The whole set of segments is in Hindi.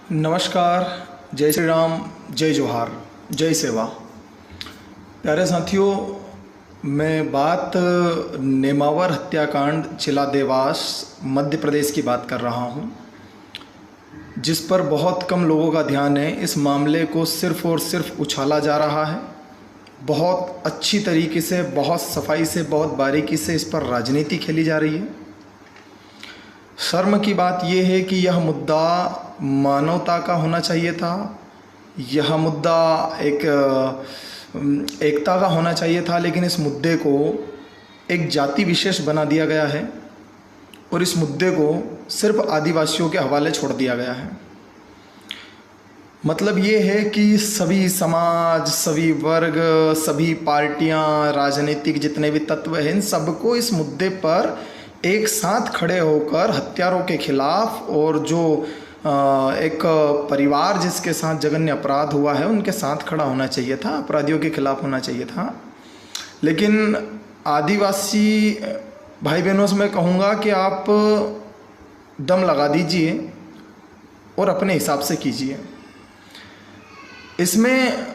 नमस्कार। जय श्री राम, जय जोहार, जय सेवा। प्यारे साथियों, मैं बात नेमावर हत्याकांड जिला देवास मध्य प्रदेश की बात कर रहा हूं, जिस पर बहुत कम लोगों का ध्यान है। इस मामले को सिर्फ और सिर्फ उछाला जा रहा है। बहुत अच्छी तरीके से, बहुत सफाई से, बहुत बारीकी से इस पर राजनीति खेली जा रही है। शर्म की बात यह है कि यह मुद्दा मानवता का होना चाहिए था। यह मुद्दा एकता का होना चाहिए था, लेकिन इस मुद्दे को एक जाति विशेष बना दिया गया है और इस मुद्दे को सिर्फ आदिवासियों के हवाले छोड़ दिया गया है। मतलब ये है कि सभी समाज, सभी वर्ग, सभी पार्टियां, राजनीतिक जितने भी तत्व हैं, इन सबको इस मुद्दे पर एक साथ खड़े होकर हत्यारों के खिलाफ और जो एक परिवार जिसके साथ जघन्य अपराध हुआ है उनके साथ खड़ा होना चाहिए था, अपराधियों के खिलाफ होना चाहिए था। लेकिन आदिवासी भाई बहनों से मैं कहूँगा कि आप दम लगा दीजिए और अपने हिसाब से कीजिए। इसमें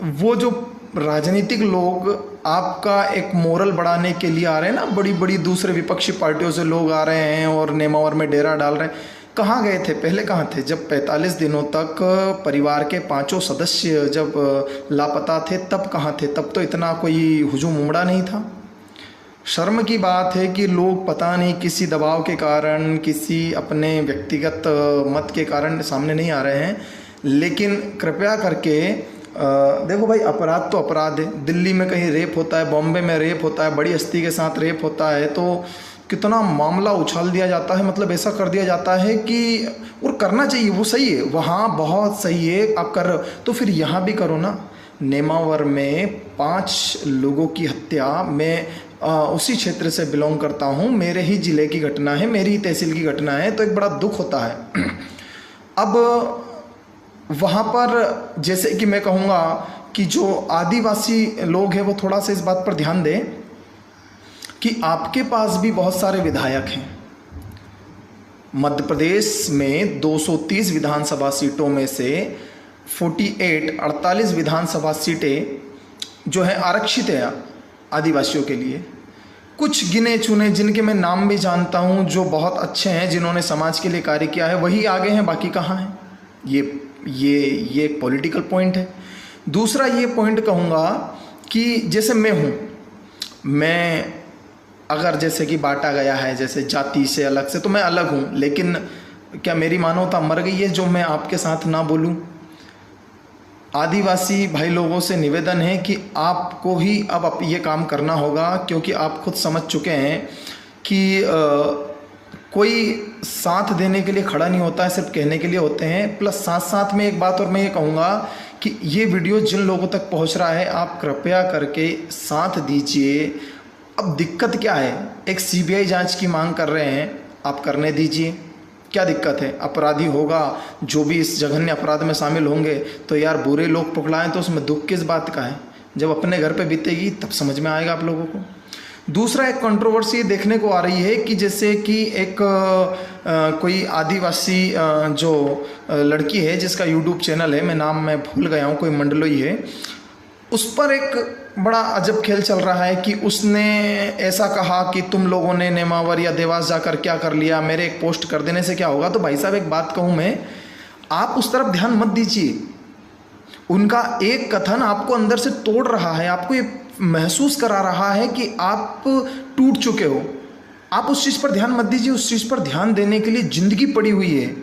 वो जो राजनीतिक लोग आपका एक मोरल बढ़ाने के लिए आ रहे हैं ना, बड़ी बड़ी दूसरे विपक्षी पार्टियों से लोग आ रहे हैं और नेमावर में डेरा डाल रहे हैं। कहाँ गए थे पहले? कहाँ थे जब 45 दिनों तक परिवार के 5 सदस्य जब लापता थे? तब कहाँ थे? तब तो इतना कोई हुजूम उमड़ा नहीं था। शर्म की बात है कि लोग पता नहीं किसी दबाव के कारण, किसी अपने व्यक्तिगत मत के कारण सामने नहीं आ रहे हैं। लेकिन कृपया करके देखो भाई, अपराध तो अपराध है। दिल्ली में कहीं रेप होता है, बॉम्बे में रेप होता है, बड़ी हस्ती के साथ रेप होता है, तो कितना मामला उछाल दिया जाता है। मतलब ऐसा कर दिया जाता है कि, और करना चाहिए, वो सही है, वहाँ बहुत सही है, आप कर रहे हो तो फिर यहाँ भी करो ना। नेमावर में 5 लोगों की हत्या, मैं उसी क्षेत्र से बिलोंग करता हूँ, मेरे ही ज़िले की घटना है, मेरी ही तहसील की घटना है, तो एक बड़ा दुख होता है। अब वहाँ पर जैसे कि मैं कहूँगा कि जो आदिवासी लोग हैं वो थोड़ा सा इस बात पर ध्यान दें कि आपके पास भी बहुत सारे विधायक हैं। मध्य प्रदेश में 230 विधानसभा सीटों में से 48 विधानसभा सीटें जो है आरक्षित है आदिवासियों के लिए। कुछ गिने चुने जिनके मैं नाम भी जानता हूँ, जो बहुत अच्छे हैं, जिन्होंने समाज के लिए कार्य किया है, वही आगे हैं, बाकी कहाँ हैं? ये पॉलिटिकल पॉइंट है। दूसरा ये पॉइंट कहूँगा कि जैसे मैं अगर जैसे कि बांटा गया है जैसे जाति से अलग से, तो मैं अलग हूँ, लेकिन क्या मेरी मानवता मर गई है जो मैं आपके साथ ना बोलूँ? आदिवासी भाई लोगों से निवेदन है कि आपको ही अब ये काम करना होगा, क्योंकि आप खुद समझ चुके हैं कि कोई साथ देने के लिए खड़ा नहीं होता है, सिर्फ कहने के लिए होते हैं। प्लस साथ साथ में एक बात और मैं ये कहूँगा कि ये वीडियो जिन लोगों तक पहुँच रहा है, आप कृपया करके साथ दीजिए। अब दिक्कत क्या है? एक सीबीआई जांच की मांग कर रहे हैं, आप करने दीजिए, क्या दिक्कत है? अपराधी होगा जो भी इस जघन्य अपराध में शामिल होंगे, तो यार बुरे लोग पकड़ाएं तो उसमें दुख किस बात का है? जब अपने घर पे बीतेगी तब समझ में आएगा आप लोगों को। दूसरा एक कंट्रोवर्सी देखने को आ रही है कि जैसे कि एक कोई आदिवासी जो लड़की है जिसका यूट्यूब चैनल है, मैं भूल गया हूँ, कोई मंडलोई है, उस पर एक बड़ा अजब खेल चल रहा है कि उसने ऐसा कहा कि तुम लोगों ने नेमावर या देवास जाकर क्या कर लिया, मेरे एक पोस्ट कर देने से क्या होगा? तो भाई साहब एक बात कहूँ मैं, आप उस तरफ ध्यान मत दीजिए। उनका एक कथन आपको अंदर से तोड़ रहा है, आपको ये महसूस करा रहा है कि आप टूट चुके हो। आप उस चीज़ पर ध्यान मत दीजिए। उस चीज़ पर ध्यान देने के लिए ज़िंदगी पड़ी हुई है।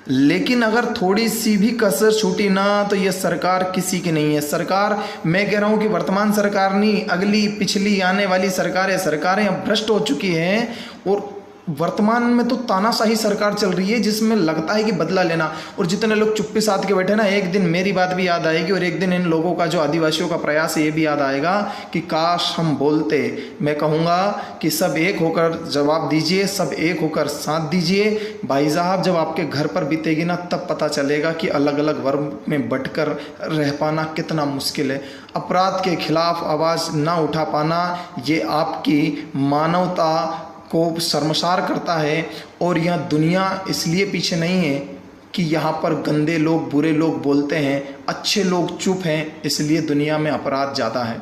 लेकिन अगर थोड़ी सी भी कसर छूटी ना, तो ये सरकार किसी की नहीं है। सरकार, मैं कह रहा हूँ कि वर्तमान सरकार नहीं, अगली पिछली आने वाली सरकारें अब भ्रष्ट हो चुकी हैं। और वर्तमान में तो तानाशाही सरकार चल रही है, जिसमें लगता है कि बदला लेना। और जितने लोग चुप्पी साध के बैठे ना, एक दिन मेरी बात भी याद आएगी और एक दिन इन लोगों का जो आदिवासियों का प्रयास है ये भी याद आएगा कि काश हम बोलते। मैं कहूँगा कि सब एक होकर जवाब दीजिए, सब एक होकर साथ दीजिए। भाई साहब, जब आपके घर पर बीतेगी ना, तब पता चलेगा कि अलग अलग वर्ग में बंटकर रह पाना कितना मुश्किल है। अपराध के खिलाफ आवाज़ ना उठा पाना, ये आपकी मानवता को शर्मसार करता है। और यह दुनिया इसलिए पीछे नहीं है कि यहाँ पर गंदे लोग, बुरे लोग बोलते हैं, अच्छे लोग चुप हैं, इसलिए दुनिया में अपराध ज़्यादा है।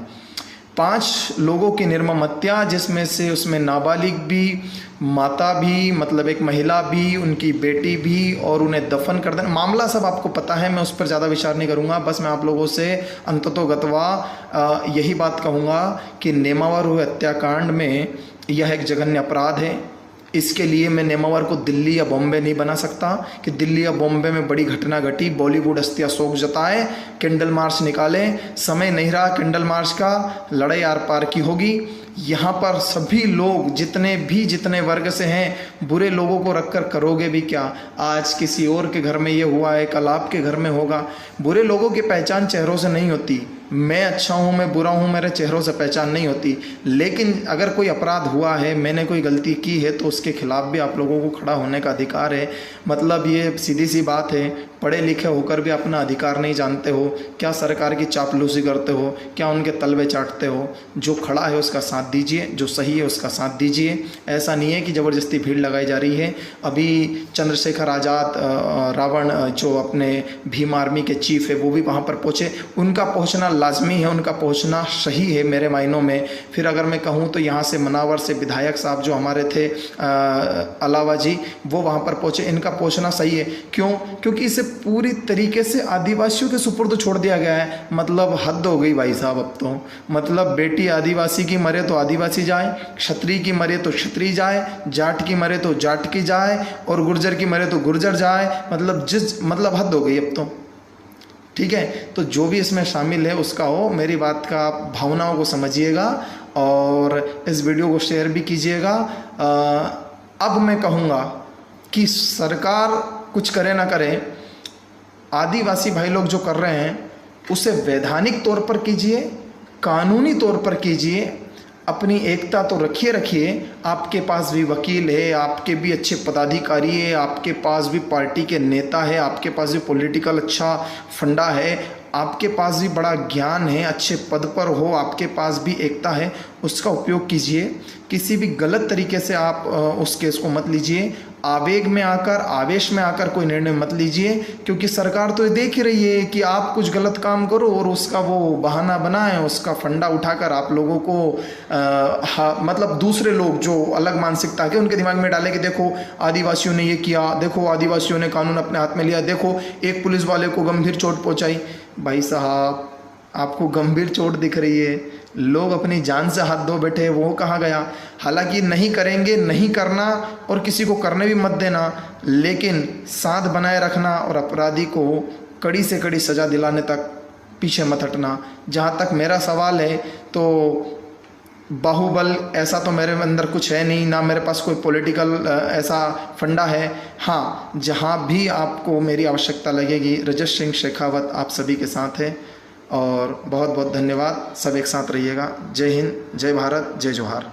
5 लोगों की निर्मम हत्या, जिसमें से उसमें नाबालिग भी, माता भी, मतलब एक महिला भी, उनकी बेटी भी, और उन्हें दफन कर देना। मामला सब आपको पता है, मैं उस पर ज़्यादा विचार नहीं करूँगा। बस मैं आप लोगों से अंततोगत्वा यही बात कहूँगा कि नेमावर हुए हत्याकांड में यह एक जघन्य अपराध है। इसके लिए मैं नेमावर को दिल्ली या बॉम्बे नहीं बना सकता कि दिल्ली या बॉम्बे में बड़ी घटना घटी, बॉलीवुड हस्तियाँ शोक जताए, कैंडल मार्च निकालें। समय नहीं रहा कैंडल मार्च का, लड़ाई आर पार की होगी। यहाँ पर सभी लोग जितने वर्ग से हैं, बुरे लोगों को रखकर करोगे भी क्या। आज किसी और के घर में ये हुआ है, कल आपके घर में होगा। बुरे लोगों की पहचान चेहरों से नहीं होती। मैं अच्छा हूँ, मैं बुरा हूँ, मेरे चेहरों से पहचान नहीं होती। लेकिन अगर कोई अपराध हुआ है, मैंने कोई गलती की है, तो उसके खिलाफ भी आप लोगों को खड़ा होने का अधिकार है। मतलब ये सीधी सी बात है, पढ़े लिखे होकर भी अपना अधिकार नहीं जानते हो क्या? सरकार की चापलूसी करते हो क्या? उनके तलवे चाटते हो? जो खड़ा है उसका साथ दीजिए, जो सही है उसका साथ दीजिए। ऐसा नहीं है कि ज़बरदस्ती भीड़ लगाई जा रही है। अभी चंद्रशेखर आज़ाद, रावण, जो अपने भीम आर्मी के चीफ है, वो भी वहाँ पर पहुँचे। उनका पहुँचना लाजमी है, उनका पहुँचना सही है मेरे मायनों में। फिर अगर मैं कहूँ तो यहाँ से मनावर से विधायक साहब जो हमारे थे, अलावा जी, वो वहाँ पर पहुँचे। इनका पहुँचना सही है। क्यों? क्योंकि इसे पूरी तरीके से आदिवासियों के सुपुर्द छोड़ दिया गया है। मतलब हद हो गई भाई साहब अब तो। मतलब बेटी आदिवासी की मरे तो आदिवासी जाए, क्षत्रिय की मरे तो क्षत्रिय जाए, जाट की मरे तो जाट की जाए, और गुर्जर की मरे तो गुर्जर जाए। मतलब हद हो गई अब तो। ठीक है, तो जो भी इसमें शामिल है उसका हो। मेरी बात का आप भावनाओं को समझिएगा और इस वीडियो को शेयर भी कीजिएगा। अब मैं कहूँगा कि सरकार कुछ करे ना करे, आदिवासी भाई लोग जो कर रहे हैं उसे वैधानिक तौर पर कीजिए, कानूनी तौर पर कीजिए। अपनी एकता तो रखिए। आपके पास भी वकील है, आपके भी अच्छे पदाधिकारी है, आपके पास भी पार्टी के नेता है, आपके पास भी पॉलिटिकल अच्छा फंडा है, आपके पास भी बड़ा ज्ञान है, अच्छे पद पर हो, आपके पास भी एकता है, उसका उपयोग कीजिए। किसी भी गलत तरीके से आप उस केस को मत लीजिए। आवेग में आकर, आवेश में आकर कोई निर्णय मत लीजिए, क्योंकि सरकार तो ये देख ही रही है कि आप कुछ गलत काम करो और उसका वो बहाना बनाएं, उसका फंडा उठाकर आप लोगों को मतलब दूसरे लोग जो अलग मानसिकता के, उनके दिमाग में डाले कि देखो आदिवासियों ने ये किया, देखो आदिवासियों ने कानून अपने हाथ में लिया, देखो एक पुलिस वाले को गंभीर चोट पहुंचाई। भाई साहब, आपको गंभीर चोट दिख रही है, लोग अपनी जान से हाथ धो बैठे, वो कहाँ गया? हालांकि नहीं करेंगे, नहीं करना और किसी को करने भी मत देना, लेकिन साथ बनाए रखना और अपराधी को कड़ी से कड़ी सज़ा दिलाने तक पीछे मत हटना। जहाँ तक मेरा सवाल है तो बाहुबल ऐसा तो मेरे अंदर कुछ है नहीं, ना मेरे पास कोई पॉलिटिकल ऐसा फंडा है। हाँ, जहाँ भी आपको मेरी आवश्यकता लगेगी, रजत सिंह शेखावत आप सभी के साथ है। और बहुत बहुत धन्यवाद। सब एक साथ रहिएगा। जय हिंद, जय भारत, जय जोहार।